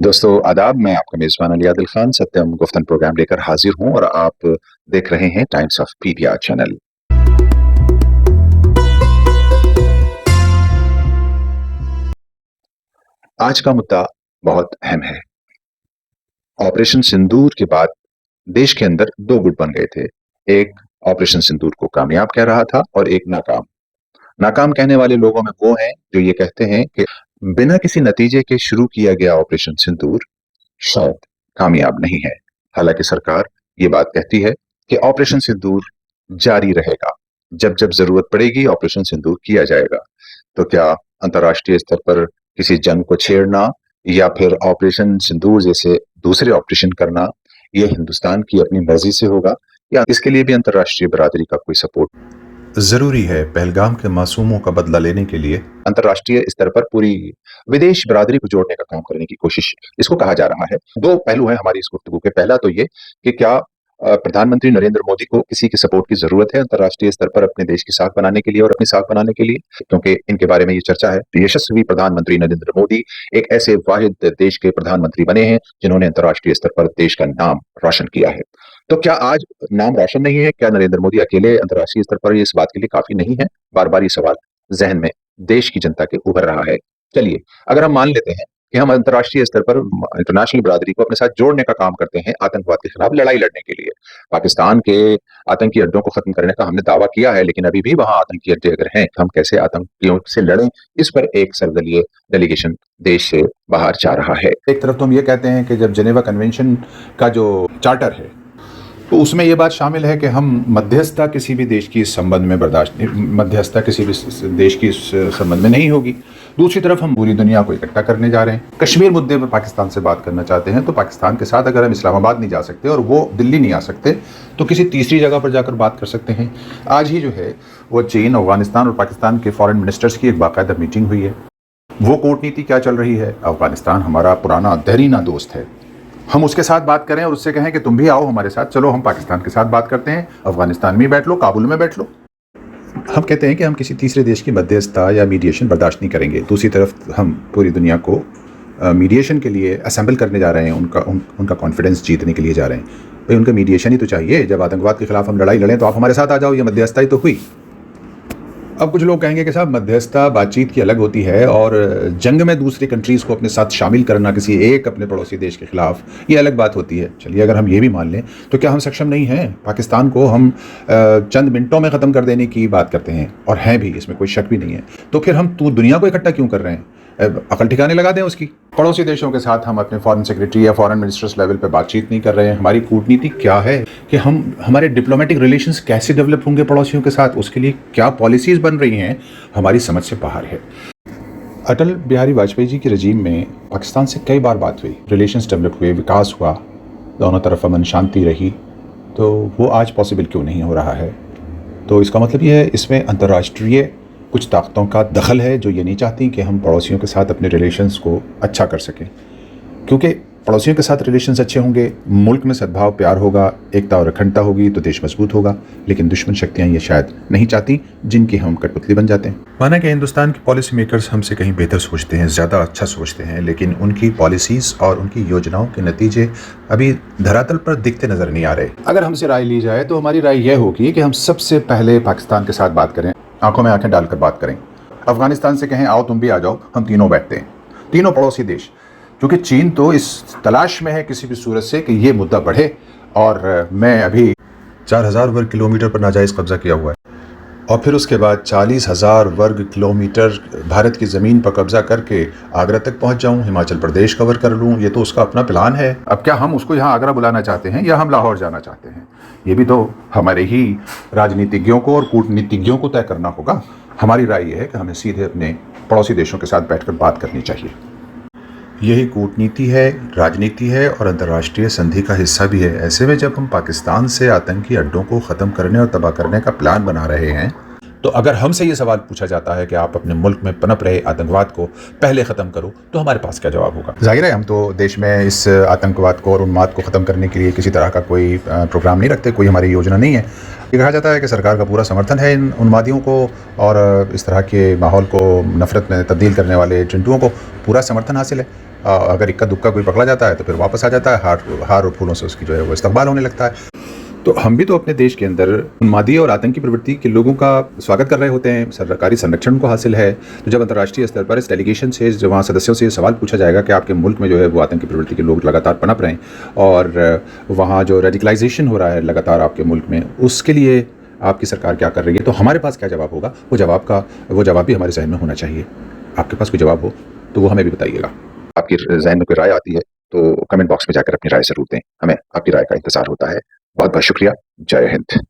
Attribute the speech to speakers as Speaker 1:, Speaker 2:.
Speaker 1: दोस्तों आदाब। मैं आपका मेज़बान अली आदिल खान सत्यम गुफ्तन प्रोग्राम लेकर हाजिर हूं और आप देख रहे हैं टाइम्स ऑफ पीटीआर चैनल। आज का मुद्दा बहुत अहम है। ऑपरेशन सिंदूर के बाद देश के अंदर दो गुट बन गए थे। एक ऑपरेशन सिंदूर को कामयाब कह रहा था और एक नाकाम। नाकाम कहने वाले लोगों में वो हैं जो ये कहते हैं कि बिना किसी नतीजे के शुरू किया गया ऑपरेशन सिंदूर शायद कामयाब नहीं है। हालांकि सरकार ये बात कहती है कि ऑपरेशन सिंदूर जारी रहेगा, जब जब जरूरत पड़ेगी ऑपरेशन सिंदूर किया जाएगा। तो क्या अंतर्राष्ट्रीय स्तर पर किसी जंग को छेड़ना या फिर ऑपरेशन सिंदूर जैसे दूसरे ऑपरेशन करना, यह हिंदुस्तान की अपनी मर्जी से होगा या इसके लिए भी अंतर्राष्ट्रीय बरादरी का कोई सपोर्ट जरूरी है? पहलगाम के मासूमों का बदला लेने के लिए अंतर्राष्ट्रीय स्तर पर पूरी विदेश बरादरी को जोड़ने का काम करने की कोशिश इसको कहा जा रहा है। दो पहलू हैं हमारी इस गुफ्तगू के। पहला तो ये कि क्या प्रधानमंत्री नरेंद्र मोदी को किसी के सपोर्ट की जरूरत है अंतर्राष्ट्रीय स्तर पर अपने देश की साख बनाने के लिए और अपनी साख बनाने के लिए, क्योंकि इनके बारे में ये चर्चा है। यशस्वी प्रधानमंत्री नरेंद्र मोदी एक ऐसे वाहिद देश के प्रधानमंत्री बने हैं जिन्होंने अंतर्राष्ट्रीय स्तर पर देश का नाम रोशन किया है। तो क्या आज नाम रोशन नहीं है? क्या नरेंद्र मोदी अकेले अंतर्राष्ट्रीय स्तर पर इस बात के लिए काफी नहीं है? बार बार ये सवाल जहन में देश की जनता के उभर रहा है। चलिए, अगर हम मान लेते हैं कि हम अंतर्राष्ट्रीय स्तर पर इंटरनेशनल बरादरी को अपने साथ जोड़ने का काम करते हैं आतंकवाद के खिलाफ लड़ाई लड़ने के लिए। पाकिस्तान के आतंकी अड्डों को खत्म करने का हमने दावा किया है, लेकिन अभी भी वहां आतंकी अड्डे अगर हैं, हम कैसे आतंकियों से लड़ें, इस पर एक सर्वदलीय डेलीगेशन देश से बाहर जा रहा है।
Speaker 2: एक तरफ तो हम ये कहते हैं कि जब जेनेवा कन्वेंशन का जो चार्टर है तो उसमें ये बात शामिल है कि हम मध्यस्थता किसी भी देश की इस संबंध में मध्यस्थता किसी भी देश की इस संबंध में नहीं होगी। दूसरी तरफ हम पूरी दुनिया को इकट्ठा करने जा रहे हैं। कश्मीर मुद्दे पर पाकिस्तान से बात करना चाहते हैं तो पाकिस्तान के साथ अगर हम इस्लामाबाद नहीं जा सकते और वो दिल्ली नहीं आ सकते तो किसी तीसरी जगह पर जाकर बात कर सकते हैं। आज ही जो है वो चीन, अफगानिस्तान और पाकिस्तान के फॉरेन मिनिस्टर्स की एक बाकायदा मीटिंग हुई है। वो कूटनीति क्या चल रही है? अफगानिस्तान हमारा पुराना देरीना दोस्त है, हम उसके साथ बात करें और उससे कहें कि तुम भी आओ हमारे साथ, चलो हम पाकिस्तान के साथ बात करते हैं, अफगानिस्तान में बैठ लो, काबुल में बैठ लो। हम कहते हैं कि हम किसी तीसरे देश की मध्यस्थता या मीडिएशन बर्दाश्त नहीं करेंगे। दूसरी तरफ हम पूरी दुनिया को मीडिएशन के लिए असेंबल करने जा रहे हैं, उनका कॉन्फिडेंस जीतने के लिए जा रहे हैं। भाई उनका मीडिएशन ही तो चाहिए। जब आतंकवाद के खिलाफ हम लड़ाई लड़ें तो आप हमारे साथ आ जाओ, ये मध्यस्थता ही तो हुई। अब कुछ लोग कहेंगे कि साहब मध्यस्थता बातचीत की अलग होती है और जंग में दूसरी कंट्रीज़ को अपने साथ शामिल करना किसी एक अपने पड़ोसी देश के खिलाफ, ये अलग बात होती है। चलिए, अगर हम ये भी मान लें तो क्या हम सक्षम नहीं हैं? पाकिस्तान को हम चंद मिनटों में ख़त्म कर देने की बात करते हैं और हैं भी, इसमें कोई शक भी नहीं है। तो फिर हम दुनिया को इकट्ठा क्यों कर रहे हैं? अकल ठिकाने लगा दें उसकी। पड़ोसी देशों के साथ हम अपने फॉरेन सेक्रेटरी या फॉरेन मिनिस्टर्स लेवल पे बातचीत नहीं कर रहे हैं। हमारी कूटनीति क्या है कि हमारे डिप्लोमेटिक रिलेशंस कैसे डेवलप होंगे पड़ोसियों के साथ, उसके लिए क्या पॉलिसीज़ बन रही हैं, हमारी समझ से बाहर है। अटल बिहारी वाजपेयी जी के रजीम में पाकिस्तान से कई बार बात हुई, रिलेशंस डेवलप हुए, विकास हुआ, दोनों तरफ अमन शांति रही। तो वो आज पॉसिबल क्यों नहीं हो रहा है? तो इसका मतलब ये है इसमें अंतर्राष्ट्रीय कुछ ताकतों का दखल है जो ये नहीं चाहती कि हम पड़ोसियों के साथ अपने रिलेशंस को अच्छा कर सकें। क्योंकि पड़ोसियों के साथ रिलेशंस अच्छे होंगे, मुल्क में सद्भाव प्यार होगा, एकता और अखंडता होगी तो देश मजबूत होगा। लेकिन दुश्मन शक्तियां ये शायद नहीं चाहती, जिनकी हम कठपुतली बन जाते हैं। माना कि हिंदुस्तान के पॉलिसी मेकर्स हमसे कहीं बेहतर सोचते हैं, ज़्यादा अच्छा सोचते हैं, लेकिन उनकी पॉलिसीज़ और उनकी योजनाओं के नतीजे अभी धरातल पर दिखते नज़र नहीं आ रहे। अगर हमसे राय ली जाए तो हमारी राय यह होगी कि हम सबसे पहले पाकिस्तान के साथ बात करें, आंखों में आंखें डालकर बात करें। अफगानिस्तान से कहें आओ तुम भी आ जाओ, हम तीनों बैठते हैं, तीनों पड़ोसी देश। क्योंकि चीन तो इस तलाश में है किसी भी सूरत से कि ये मुद्दा बढ़े और मैं अभी 4000 वर्ग किलोमीटर पर नाजायज़ कब्जा किया हुआ है और फिर उसके बाद 40,000 वर्ग किलोमीटर भारत की ज़मीन पर कब्जा करके आगरा तक पहुंच जाऊं, हिमाचल प्रदेश कवर कर लूं। ये तो उसका अपना प्लान है। अब क्या हम उसको यहाँ आगरा बुलाना चाहते हैं या हम लाहौर जाना चाहते हैं? ये भी तो हमारे ही राजनीतिज्ञों को और कूटनीतिज्ञों को तय करना होगा। हमारी राय ये है कि हमें सीधे अपने पड़ोसी देशों के साथ बैठकर बात करनी चाहिए। यही कूटनीति है, राजनीति है और अंतर्राष्ट्रीय संधि का हिस्सा भी है। ऐसे में जब हम पाकिस्तान से आतंकी अड्डों को ख़त्म करने और तबाह करने का प्लान बना रहे हैं, तो अगर हमसे ये सवाल पूछा जाता है कि आप अपने मुल्क में पनप रहे आतंकवाद को पहले ख़त्म करो, तो हमारे पास क्या जवाब होगा? जाहिर है हम तो देश में इस आतंकवाद को और उन्माद को ख़त्म करने के लिए किसी तरह का कोई प्रोग्राम नहीं रखते, कोई हमारी योजना नहीं है। ये कहा जाता है कि सरकार का पूरा समर्थन है इन उन्मादियों को और इस तरह के माहौल को नफ़रत में तब्दील करने वाले चिंटुओं को पूरा समर्थन हासिल है। अगर इक्का दुक्का कोई पकड़ा जाता है तो फिर वापस आ जाता है, हार और फूलों से उसकी जो है वो इस्तकबाल होने लगता है। तो हम भी तो अपने देश के अंदर उन्मादी और आतंकी प्रवृत्ति के लोगों का स्वागत कर रहे होते हैं, सरकारी संरक्षण उनको हासिल है। तो जब अंतर्राष्ट्रीय स्तर पर इस डेलीगेशन से, जब वहाँ सदस्यों से ये सवाल पूछा जाएगा कि आपके मुल्क में जो है वो आतंकी प्रवृत्ति के लोग लगातार पनप रहे हैं और वहाँ जो रेडिकलाइजेशन हो रहा है लगातार आपके मुल्क में, उसके लिए आपकी सरकार क्या कर रही है, तो हमारे पास क्या जवाब होगा, वो जवाब भी हमारे जहन में होना चाहिए। आपके पास कोई जवाब हो तो वो हमें भी बताइएगा।
Speaker 1: आपकी जहन में कोई राय आती है तो कमेंट बॉक्स में जाकर अपनी राय जरूर दें, हमें आपकी राय का इंतजार होता है। बहुत बहुत शुक्रिया। जय हिंद।